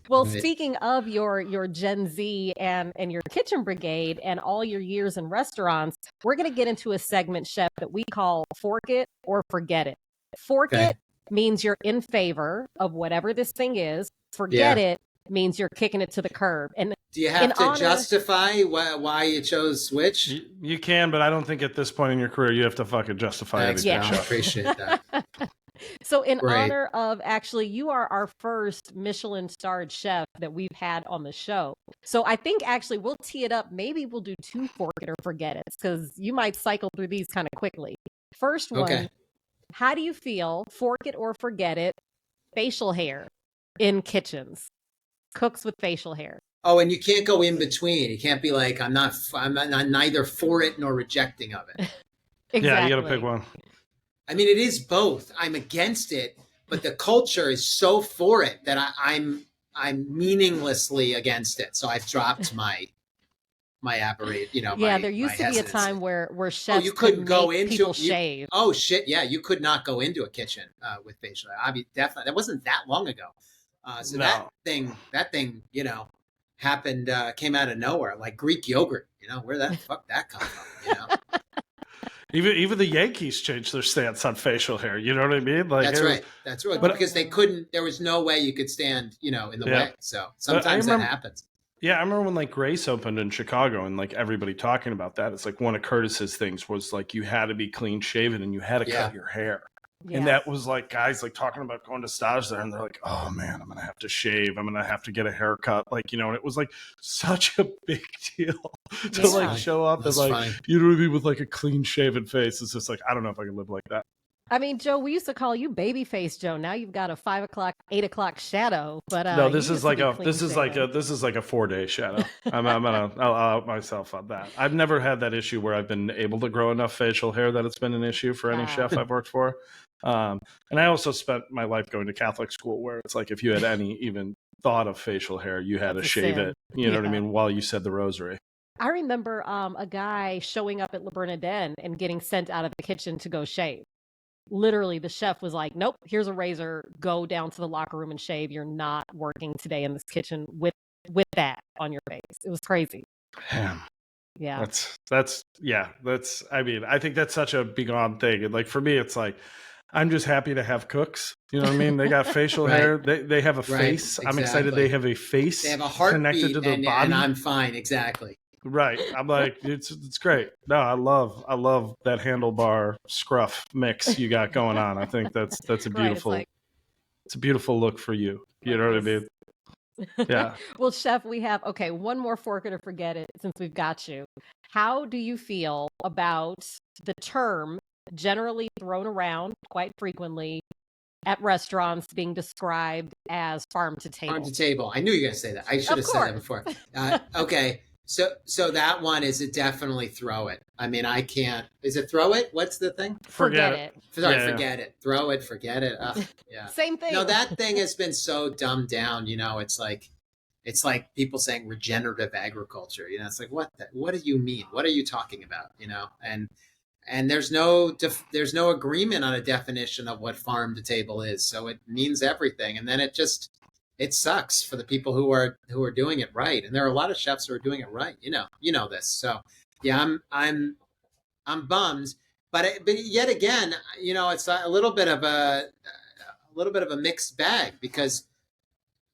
Well, Right. speaking of your Gen Z and your kitchen brigade and all your years in restaurants, we're going to get into a segment, Chef, that we call Fork It or Forget It. Fork Okay. it means you're in favor of whatever this thing is. Forget Yeah. it means you're kicking it to the curb. And Do you in have to honor, justify why you chose which? You can, but I don't think at this point in your career you have to fucking justify Thanks, anything. pal. Yeah. Appreciate that. So in Great. honor of actually, you are our first Michelin starred chef that we've had on the show. So I think actually we'll tee it up. Maybe we'll do 2 Fork It or Forget It because you might cycle through these kind of quickly. First one, Okay. how do you feel, fork it or forget it, facial hair in kitchens? Cooks with facial hair. Oh, and you can't go in between. You can't be like, I'm neither for it nor rejecting of it. Exactly. Yeah, you got to pick one. I mean, it is both. I'm against it, but the culture is so for it that I'm meaninglessly against it. So I've dropped my aberrate. Yeah, there used to be a time where chefs you couldn't go make into people shave. Oh shit, yeah, you could not go into a kitchen with facial hair. I mean, definitely, that wasn't that long ago. So No. that thing, happened, came out of nowhere, like Greek yogurt. Where the fuck that come from? Even the Yankees changed their stance on facial hair. You know what I mean? Like That's right. That's right. But- Because they couldn't. There was no way you could stand, in the Yeah. way. So sometimes that happens. Yeah, I remember when like Grace opened in Chicago and like everybody talking about that. It's like one of Curtis's things was like you had to be clean shaven and you had to cut your hair. Yeah. And that was like guys like talking about going to stage there and they're like, oh man, I'm going to have to shave. I'm going to have to get a haircut. Like, and it was like such a big deal to like show up That's and like, funny. you know what I mean? With like a clean shaven face. It's just like, I don't know if I can live like that. I mean, Joe, we used to call you Babyface Joe. Now you've got a 5 o'clock, 8 o'clock shadow. But no, this is like a 4-day shadow. I'll out myself on that. I've never had that issue where I've been able to grow enough facial hair that it's been an issue for any chef I've worked for. And I also spent my life going to Catholic school where it's like if you had any even thought of facial hair, you had to shave it. You know what I mean? While you said the rosary. I remember a guy showing up at Le Bernardin and getting sent out of the kitchen to go shave. Literally, the chef was like, nope, here's a razor. Go down to the locker room and shave. You're not working today in this kitchen with that on your face. It was crazy. Damn. Yeah. I mean, I think that's such a big on thing. And like for me, it's like, I'm just happy to have cooks. You know what I mean? They got facial hair. They have a face. Exactly. I'm excited they have a face. They have a heartbeat connected to their body. and I'm fine. Exactly. Right. I'm like, it's great. No, I love that handlebar scruff mix you got going on. I think that's a beautiful, it's a beautiful look for you. You know what I mean? Yeah. Well, Chef, we have, one more fork it or forget it since we've got you. How do you feel about the term generally thrown around quite frequently at restaurants being described as farm to table? Farm to table. I knew you were going to say that. I should have said that before. Okay. So that one is a definitely throw it. I mean, I can't. Is it throw it? What's the thing? Forget it. Sorry, forget it. Throw it, forget it. Yeah. Same thing. No, that thing has been so dumbed down. It's like people saying regenerative agriculture. It's like what do you mean? What are you talking about? And there's no agreement on a definition of what farm to table is. So it means everything, and then it sucks for the people who are doing it right. And there are a lot of chefs who are doing it right. You know this. So yeah, I'm bummed, but yet again, it's a little bit of a mixed bag because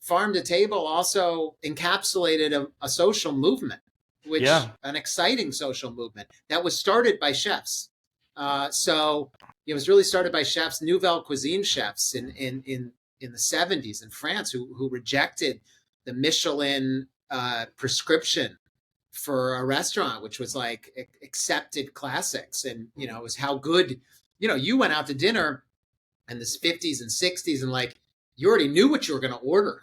farm to table also encapsulated a social movement, which an exciting social movement that was started by chefs. So it was really started by chefs, Nouvelle Cuisine chefs in the 70s in France who rejected the Michelin prescription for a restaurant, which was like accepted classics. And, it was how good, you went out to dinner in the 50s and 60s and like, you already knew what you were going to order,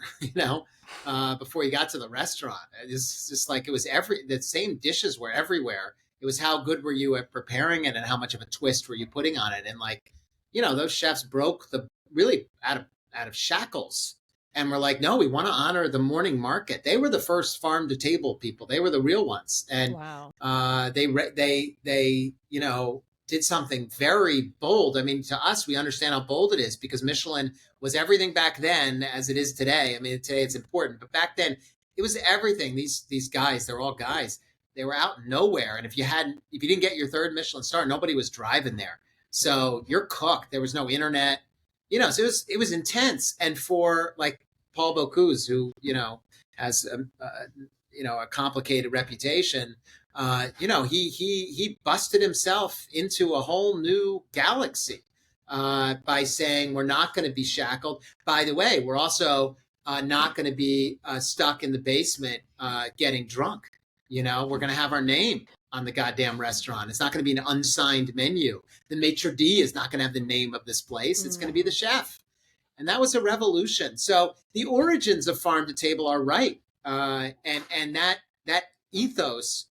before you got to the restaurant. It's just like, it was the same dishes were everywhere. It was how good were you at preparing it and how much of a twist were you putting on it. And like, those chefs broke really out of shackles and we're like, no, we want to honor the morning market. They were the first farm to table people. They were the real ones. And they did something very bold. I mean, to us, we understand how bold it is because Michelin was everything back then as it is today. I mean, today it's important, but back then it was everything. These guys, they're all guys. They were out nowhere, and if you didn't get your third Michelin star, nobody was driving there. So you're cooked. There was no internet, So it was intense. And for like Paul Bocuse, who has a complicated reputation, he busted himself into a whole new galaxy by saying we're not going to be shackled. By the way, we're also not going to be stuck in the basement getting drunk. We're going to have our name on the goddamn restaurant. It's not going to be an unsigned menu. The maitre d' is not going to have the name of this place. It's going to be the chef. And that was a revolution. So the origins of farm to table are right. And that ethos,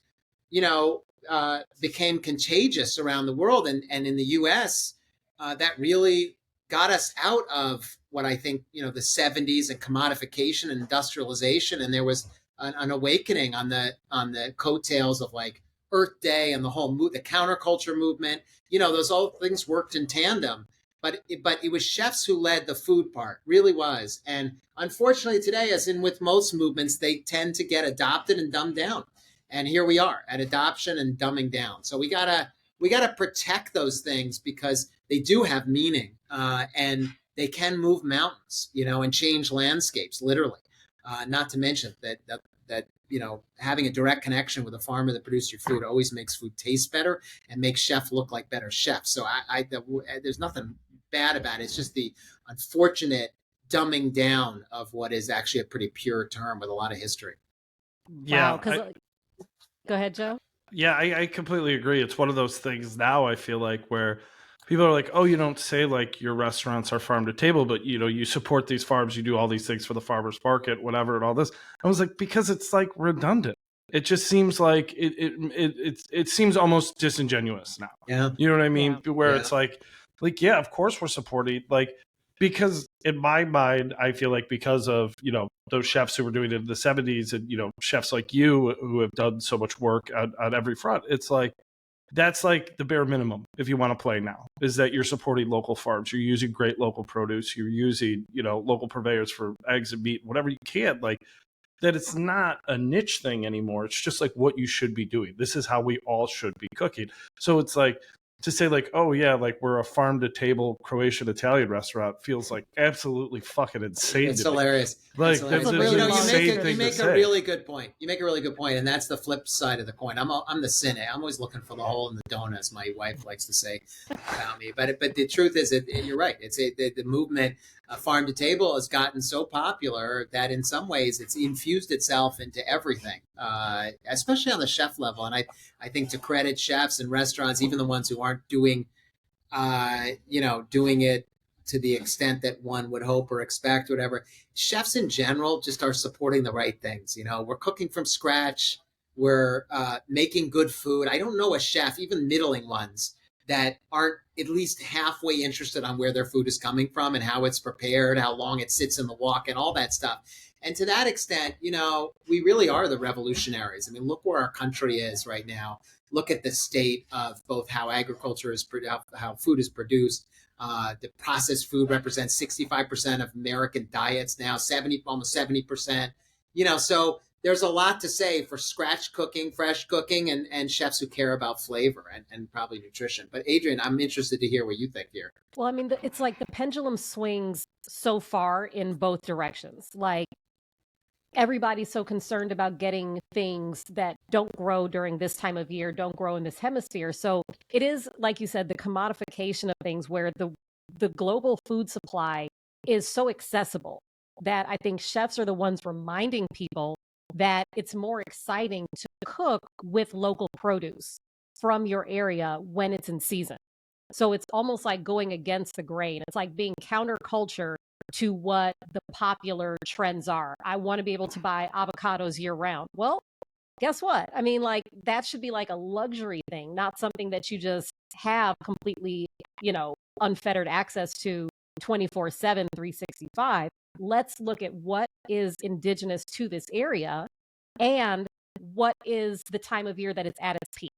became contagious around the world. And in the US, that really got us out of what I think, the 70s and commodification and industrialization. And there was an awakening on the coattails of like Earth Day and the counterculture movement. Those all things worked in tandem. But it was chefs who led the food part, really was. And unfortunately today, as in with most movements, they tend to get adopted and dumbed down. And here we are at adoption and dumbing down. So we gotta protect those things because they do have meaning and they can move mountains, and change landscapes, literally. Not to mention that having a direct connection with a farmer that produced your food always makes food taste better and makes chefs look like better chefs. So there's nothing bad about it. It's just the unfortunate dumbing down of what is actually a pretty pure term with a lot of history. Yeah. Wow, go ahead, Joe. Yeah, I completely agree. It's one of those things now, I feel like, where people are like, oh, you don't say like your restaurants are farm to table, but you support these farms, you do all these things for the farmers market, whatever, and all this. I was like, because it's like redundant. It just seems like it seems almost disingenuous now. Yeah. You know what I mean? Yeah. Where it's like, yeah, of course we're supporting, like, because in my mind, I feel like because of, those chefs who were doing it in the 70s and, chefs like you who have done so much work on every front, it's like, that's like the bare minimum if you want to play now, is that you're supporting local farms. You're using great local produce. You're using, local purveyors for eggs and meat, whatever you can. Like, that it's not a niche thing anymore. It's just like what you should be doing. This is how we all should be cooking. So it's like, to say like, oh yeah, like we're a farm to table Croatian Italian restaurant feels like absolutely fucking insane. It's hilarious. Like, it's hilarious. You make a really good point. You make a really good point, and that's the flip side of the coin. I'm the cynic. I'm always looking for the hole in the donut, as my wife likes to say about me. But the truth is, you're right. It's the movement. Farm to table has gotten so popular that in some ways it's infused itself into everything, especially on the chef level. And I think to credit chefs and restaurants, even the ones who aren't doing it to the extent that one would hope or expect, whatever, chefs in general just are supporting the right things. We're cooking from scratch. We're making good food. I don't know a chef, even middling ones, that aren't at least halfway interested on where their food is coming from and how it's prepared, how long it sits in the wok and all that stuff. And to that extent, we really are the revolutionaries. I mean, look where our country is right now. Look at the state of both how agriculture is, how food is produced. The processed food represents 65% of American diets now, almost 70%. So there's a lot to say for scratch cooking, fresh cooking, and chefs who care about flavor and probably nutrition. But Adrienne, I'm interested to hear what you think here. Well, I mean, it's like the pendulum swings so far in both directions. Like, everybody's so concerned about getting things that don't grow during this time of year, don't grow in this hemisphere. So it is, like you said, the commodification of things where the global food supply is so accessible that I think chefs are the ones reminding people that it's more exciting to cook with local produce from your area when it's in season. So it's almost like going against the grain. It's like being counterculture to what the popular trends are. I want to be able to buy avocados year round. Well, guess what? I mean, like, that should be like a luxury thing, not something that you just have completely, unfettered access to 24/7, 365. Let's look at what is indigenous to this area and what is the time of year that it's at its peak.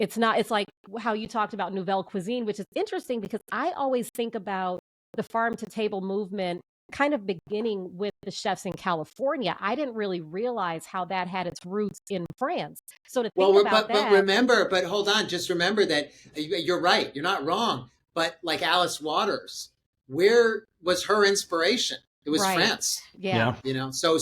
It's not, it's like how you talked about nouvelle cuisine, which is interesting because I always think about the farm to table movement kind of beginning with the chefs in California. I didn't really realize how that had its roots in France. So to think about that, but remember, but hold on, just remember that you're right. You're not wrong. But like Alice Waters, where was her inspiration? It was right. France. Yeah. You know, so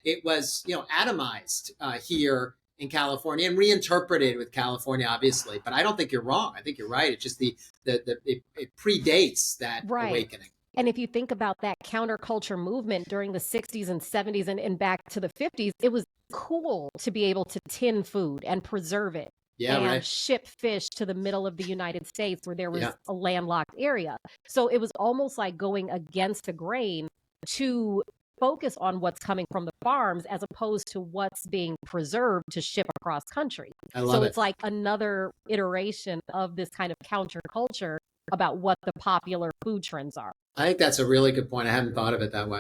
it was, you know, atomized here in California and reinterpreted with California, obviously. But I don't think you're wrong. I think you're right. It's just it predates that awakening. And if you think about that counterculture movement during the 60s and 70s and back to the 50s, it was cool to be able to tin food and preserve it. And ship fish to the middle of the United States where there was a landlocked area. So it was almost like going against the grain to focus on what's coming from the farms as opposed to what's being preserved to ship across country. So it's like another iteration of this kind of counterculture about what the popular food trends are. I think that's a really good point. I hadn't thought of it that way.